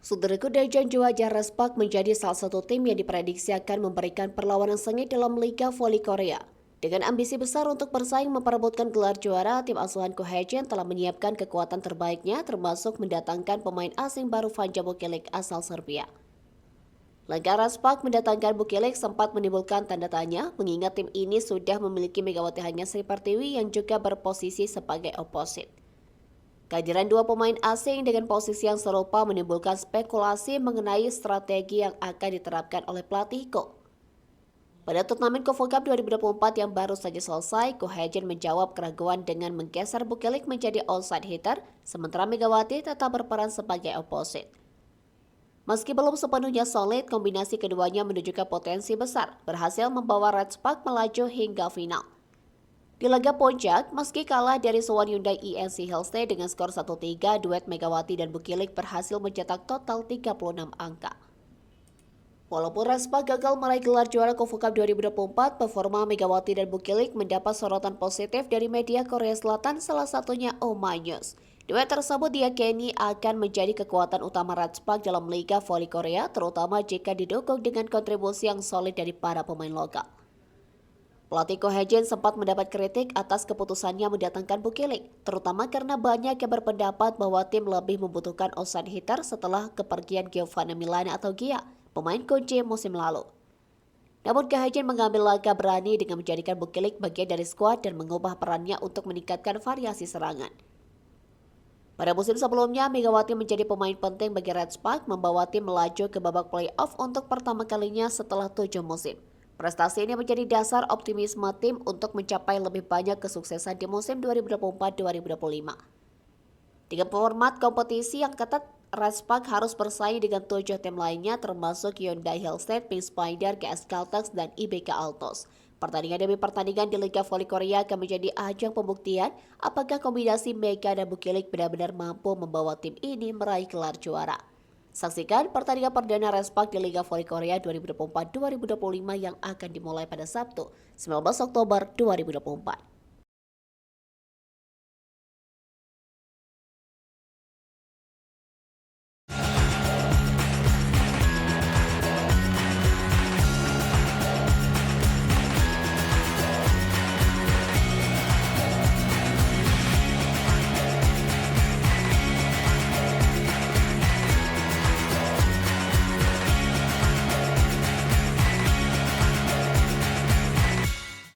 Saudaraku, Daejeon Juwaja Respak menjadi salah satu tim yang diprediksi akan memberikan perlawanan sengit dalam Liga Voli Korea. Dengan ambisi besar untuk bersaing memperebutkan gelar juara, tim asuhan Ko Hae-jin telah menyiapkan kekuatan terbaiknya termasuk mendatangkan pemain asing baru Vanja Bukilik asal Serbia. Langkah Respak mendatangkan Bukilik sempat menimbulkan tanda tanya, mengingat tim ini sudah memiliki Megawati Hanyasri Pertiwi yang juga berposisi sebagai oposit. Kehadiran dua pemain asing dengan posisi yang serupa menimbulkan spekulasi mengenai strategi yang akan diterapkan oleh pelatih Ko. Pada turnamen KOFO Cup 2024 yang baru saja selesai, Ko Hae-jin menjawab keraguan dengan menggeser Bukilik menjadi outside hitter, sementara Megawati tetap berperan sebagai oposit. Meski belum sepenuhnya solid, kombinasi keduanya menunjukkan potensi besar, berhasil membawa Respak melaju hingga final. Di laga puncak, meski kalah dari Suwon Hyundai INC Hillstate dengan skor 1-3, duet Megawati dan Bukilik berhasil mencetak total 36 angka. Walaupun Respak gagal meraih gelar juara KOFO Cup 2024, performa Megawati dan Bukilik mendapat sorotan positif dari media Korea Selatan, salah satunya Oma News. Duet tersebut diyakini akan menjadi kekuatan utama Respak dalam Liga Voli Korea, terutama jika didukung dengan kontribusi yang solid dari para pemain lokal. Pelatih Ko Hae-jin sempat mendapat kritik atas keputusannya mendatangkan Bukilik, terutama karena banyak yang berpendapat bahwa tim lebih membutuhkan outside hitter setelah kepergian Giovanni Milana atau Gia, pemain kunci musim lalu. Namun Ko Hae-jin mengambil langkah berani dengan menjadikan Bukilik bagian dari skuad dan mengubah perannya untuk meningkatkan variasi serangan. Pada musim sebelumnya, Megawati menjadi pemain penting bagi Respak, membawa tim melaju ke babak playoff untuk pertama kalinya setelah 7 musim. Prestasi ini menjadi dasar optimisme tim untuk mencapai lebih banyak kesuksesan di musim 2024-2025. Dengan format kompetisi yang ketat, Respak harus bersaing dengan 7 tim lainnya termasuk Hyundai Hillstate, Pink Spider, GS Caltex, dan IBK Altos. Pertandingan demi pertandingan di Liga Voli Korea akan menjadi ajang pembuktian apakah kombinasi Mega dan Bukilik benar-benar mampu membawa tim ini meraih gelar juara. Saksikan pertandingan perdana Respak di Liga Voli Korea 2024-2025 yang akan dimulai pada Sabtu, 19 Oktober 2024.